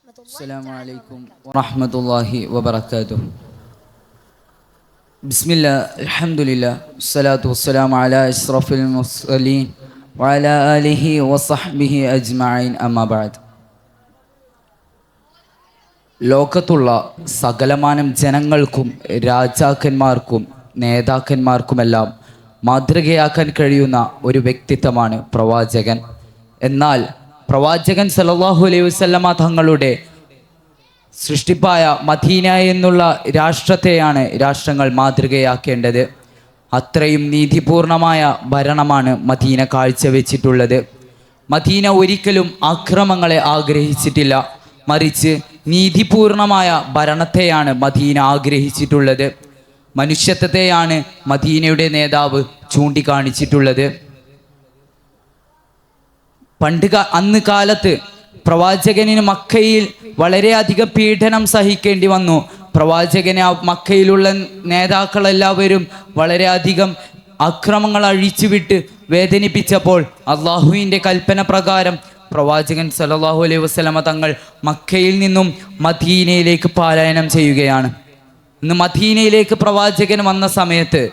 السلام عليكم ورحمة الله وبركاته. بسم الله الحمد لله والصلاة والسلام على أشرف المرسلين وعلى آله وصحبه أجمعين أما بعد. ലോകത്തുള്ള സകലമാനം ജനങ്ങൾക്കും രാജാക്കന്മാർക്കും നേതാക്കന്മാർക്കുമെല്ലാം മാതൃകയാക്കാൻ കഴിയുന്ന ഒരു വ്യക്തിത്വമാണ് പ്രവാചകൻ. എന്നാൽ പ്രവാചകൻ സല്ലല്ലാഹു അലൈഹി വസല്ലമ തങ്ങളുടെ സൃഷ്ടിപ്പായ മദീന എന്നുള്ള രാഷ്ട്രത്തെയാണ് രാഷ്ട്രങ്ങൾ മാതൃകയാക്കേണ്ടത്. അത്രയും നീതിപൂർണമായ ഭരണമാണ് മദീന കാഴ്ചവെച്ചിട്ടുള്ളത്. മദീന ഒരിക്കലും ആക്രമങ്ങളെ ആഗ്രഹിച്ചിട്ടില്ല, മറിച്ച് നീതിപൂർണമായ ഭരണത്തെയാണ് മദീന ആഗ്രഹിച്ചിട്ടുള്ളത്. മനുഷ്യത്വത്തെയാണ് മദീനയുടെ നേതാവ് ചൂണ്ടിക്കാണിച്ചിട്ടുള്ളത്. അന്ന് കാലത്ത് പ്രവാചകന് മക്കയിൽ വളരെയധികം പീഡനം സഹിക്കേണ്ടി വന്നു. പ്രവാചകന് മക്കയിലുള്ള നേതാക്കളെല്ലാവരും വളരെയധികം അക്രമങ്ങൾ അഴിച്ചുവിട്ട് വേദനിപ്പിച്ചപ്പോൾ അള്ളാഹുവിൻ്റെ കൽപ്പന പ്രകാരം പ്രവാചകൻ സല്ലല്ലാഹു അലൈഹി വസല്ലമ തങ്ങൾ മക്കയിൽ നിന്നും മദീനയിലേക്ക് പലായനം ചെയ്യുകയാണ്. ഇന്ന് മദീനയിലേക്ക് പ്രവാചകൻ വന്ന സമയത്ത്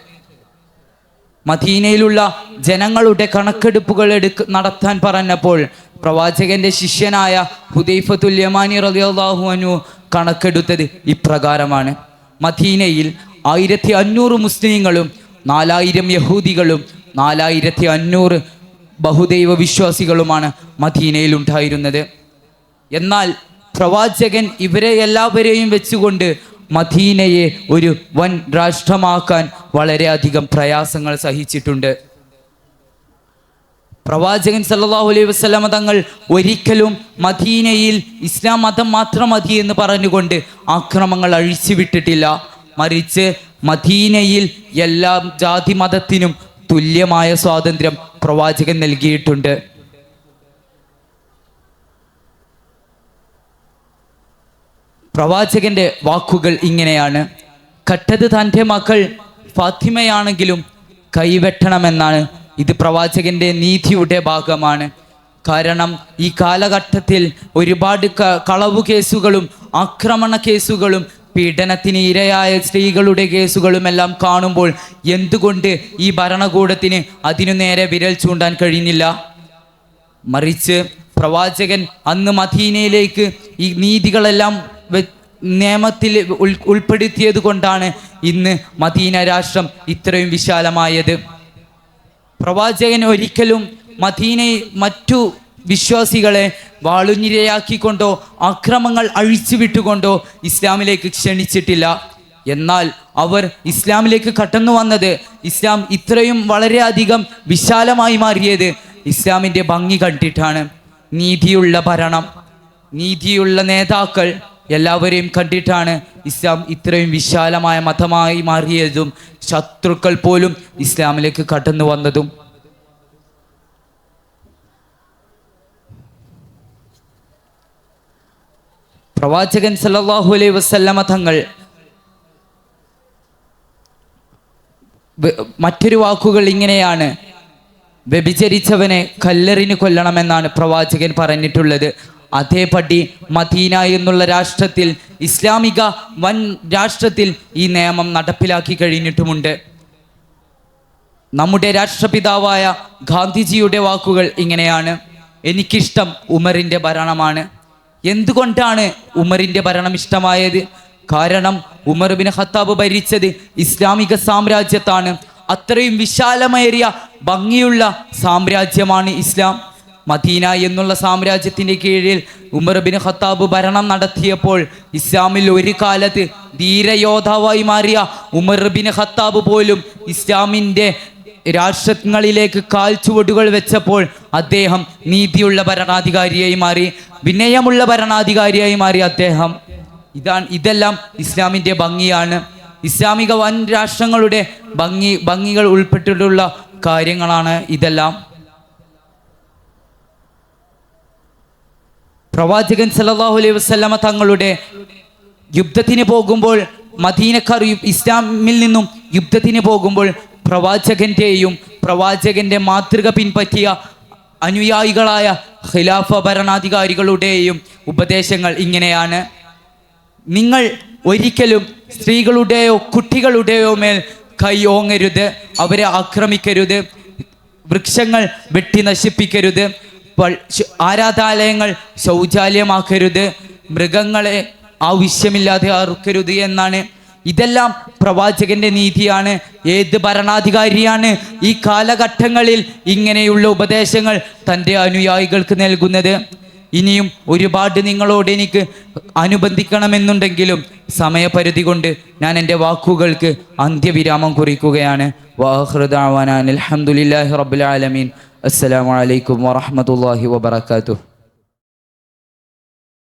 മദീനയിലുള്ള ജനങ്ങളുടെ കണക്കെടുപ്പുകൾ നടത്താൻ പറഞ്ഞപ്പോൾ പ്രവാചകന്റെ ശിഷ്യനായ ഹുദൈഫത്തുൽ യമാനി റളിയല്ലാഹു അൻഹു കണക്കെടുത്തത് ഇപ്രകാരമാണ്: മദീനയിൽ 1500 മുസ്ലിങ്ങളും 4000 യഹൂദികളും 4500 ബഹുദൈവ വിശ്വാസികളുമാണ് മദീനയിൽ ഉണ്ടായിരുന്നത്. എന്നാൽ പ്രവാചകൻ ഇവരെ എല്ലാവരെയും വെച്ചുകൊണ്ട് മദീനയെ ഒരു വൻ രാഷ്ട്രമാക്കാൻ വളരെയധികം പ്രയാസങ്ങൾ സഹിച്ചിട്ടുണ്ട്. പ്രവാചകൻ സല്ലല്ലാഹു അലൈഹി വസല്ലമ തങ്ങൾ ഒരിക്കലും മദീനയിൽ ഇസ്ലാം മതം മാത്രം മതി എന്ന് പറഞ്ഞുകൊണ്ട് ആക്രമങ്ങൾ അഴിച്ചുവിട്ടിട്ടില്ല, മറിച്ച് മദീനയിൽ എല്ലാ ജാതി മതത്തിനും തുല്യമായ സ്വാതന്ത്ര്യം പ്രവാചകൻ നൽകിയിട്ടുണ്ട്. പ്രവാചകന്റെ വാക്കുകൾ ഇങ്ങനെയാണ്: കട്ടത് തൻ്റെ മകൾ ഫാത്തിമയാണെങ്കിലും കൈവെട്ടണമെന്നാണ്. ഇത് പ്രവാചകന്റെ നീതിയുടെ ഭാഗമാണ്. കാരണം ഈ കാലഘട്ടത്തിൽ ഒരുപാട് കളവു കേസുകളും ആക്രമണ കേസുകളും പീഡനത്തിന് ഇരയായ സ്ത്രീകളുടെ കേസുകളുമെല്ലാം കാണുമ്പോൾ എന്തുകൊണ്ട് ഈ ഭരണകൂടത്തിന് അതിനു നേരെ വിരൽ ചൂണ്ടാൻ കഴിയുന്നില്ല? മറിച്ച് പ്രവാചകൻ അന്ന് മദീനയിലേക്ക് ഈ നീതികളെല്ലാം നിയമത്തിൽ ഉൾപ്പെടുത്തിയത് കൊണ്ടാണ് ഇന്ന് മദീന രാഷ്ട്രം ഇത്രയും വിശാലമായത്. പ്രവാചകൻ ഒരിക്കലും മറ്റു വിശ്വാസികളെ വാളുഞ്ഞിരയാക്കിക്കൊണ്ടോ അക്രമങ്ങൾ അഴിച്ചുവിട്ടുകൊണ്ടോ ഇസ്ലാമിലേക്ക് ക്ഷണിച്ചിട്ടില്ല. എന്നാൽ അവർ ഇസ്ലാമിലേക്ക് കടന്നു വന്നത്, ഇസ്ലാം ഇത്രയും വളരെയധികം വിശാലമായി മാറിയത് ഇസ്ലാമിൻ്റെ ഭംഗി കണ്ടിട്ടാണ്. നീതിയുള്ള ഭരണം, നീതിയുള്ള നേതാക്കൾ എല്ലാവരെയും കണ്ടിട്ടാണ് ഇസ്ലാം ഇത്രയും വിശാലമായ മതമായി മാറിയതും ശത്രുക്കൾ പോലും ഇസ്ലാമിലേക്ക് കടന്നു വന്നതും. പ്രവാചകൻ സല്ലല്ലാഹു അലൈഹി വസല്ലമ തങ്ങൾ മറ്റൊരു വാക്കുകൾ ഇങ്ങനെയാണ്: വ്യഭിചരിച്ചവനെ കല്ലെറിഞ്ഞു കൊല്ലണമെന്നാണ് പ്രവാചകൻ പറഞ്ഞിട്ടുള്ളത്. അതേപടി മദീന എന്നുള്ള രാഷ്ട്രത്തിൽ, ഇസ്ലാമിക വൻ രാഷ്ട്രത്തിൽ ഈ നിയമം നടപ്പിലാക്കി കഴിഞ്ഞിട്ടുമുണ്ട്. നമ്മുടെ രാഷ്ട്രപിതാവായ ഗാന്ധിജിയുടെ വാക്കുകൾ ഇങ്ങനെയാണ്: എനിക്കിഷ്ടം ഉമറിൻ്റെ ഭരണമാണ്. എന്തുകൊണ്ടാണ് ഉമറിൻ്റെ ഭരണം ഇഷ്ടമായത്? കാരണം ഉമർ ബിൻ ഖത്താബ് ഭരിച്ചത് ഇസ്ലാമിക സാമ്രാജ്യത്താണ്. അത്രയും വിശാലമേറിയ ഭംഗിയുള്ള സാമ്രാജ്യമാണ് ഇസ്ലാം. മദീന എന്നുള്ള സാമ്രാജ്യത്തിൻ്റെ കീഴിൽ ഉമർ ബിൻ ഖത്താബ് ഭരണം നടത്തിയപ്പോൾ ഇസ്ലാമിൽ ഒരു കാലത്ത് ധീരയോദ്ധാവായി മാറിയ ഉമർ ബിൻ ഖത്താബ് പോലും ഇസ്ലാമിൻ്റെ രാഷ്ട്രങ്ങളിലേക്ക് കാൽച്ചുവടുകൾ വെച്ചപ്പോൾ അദ്ദേഹം നീതിയുള്ള ഭരണാധികാരിയായി മാറി, വിനയമുള്ള ഭരണാധികാരിയായി മാറി അദ്ദേഹം. ഇതെല്ലാം ഇസ്ലാമിൻ്റെ ഭംഗിയാണ്. ഇസ്ലാമിക വൻ രാഷ്ട്രങ്ങളുടെ ഭംഗികൾ ഉൾപ്പെട്ടിട്ടുള്ള കാര്യങ്ങളാണ് ഇതെല്ലാം. പ്രവാചകൻ സല്ലല്ലാഹു അലൈഹി വസല്ലമ തങ്ങളുടെ യുദ്ധത്തിന് പോകുമ്പോൾ, മദീനക്കാർ ഇസ്ലാമിൽ നിന്നും യുദ്ധത്തിന് പോകുമ്പോൾ പ്രവാചകന്റെയും പ്രവാചകന്റെ മാതൃക പിൻപറ്റിയ അനുയായികളായ ഖിലാഫ ഭരണാധികാരികളുടെയും ഉപദേശങ്ങൾ ഇങ്ങനെയാണ്: നിങ്ങൾ ഒരിക്കലും സ്ത്രീകളുടെയോ കുട്ടികളുടെയോ മേൽ കൈ ഓങ്ങരുത്, അവരെ ആക്രമിക്കരുത്, വൃക്ഷങ്ങൾ വെട്ടി നശിപ്പിക്കരുത്, ആരാധനാലയങ്ങൾ ശൗചാലയമാക്കരുത്, മൃഗങ്ങളെ ആവശ്യമില്ലാതെ അറുക്കരുത് എന്നാണ്. ഇതെല്ലാം പ്രവാചകന്റെ നീതിയാണ്. ഏത് ഭരണാധികാരിയാണ് ഈ കാലഘട്ടങ്ങളിൽ ഇങ്ങനെയുള്ള ഉപദേശങ്ങൾ തൻ്റെ അനുയായികൾക്ക് നൽകുന്നത്? ഇനിയും ഒരുപാട് നിങ്ങളോട് എനിക്ക് അനുബന്ധിക്കണമെന്നുണ്ടെങ്കിലും സമയപരിധി കൊണ്ട് ഞാൻ എൻ്റെ വാക്കുകൾക്ക് അന്ത്യവിരാമം കുറിക്കുകയാണ്. വാഖിറു ദഅ്വാനാ അൽഹംദുലില്ലാഹി റബ്ബിൽ ആലമീൻ. അസ്സലാമു അലൈക്കും വറഹ്മത്തുള്ളാഹി വബറകാതുഹു.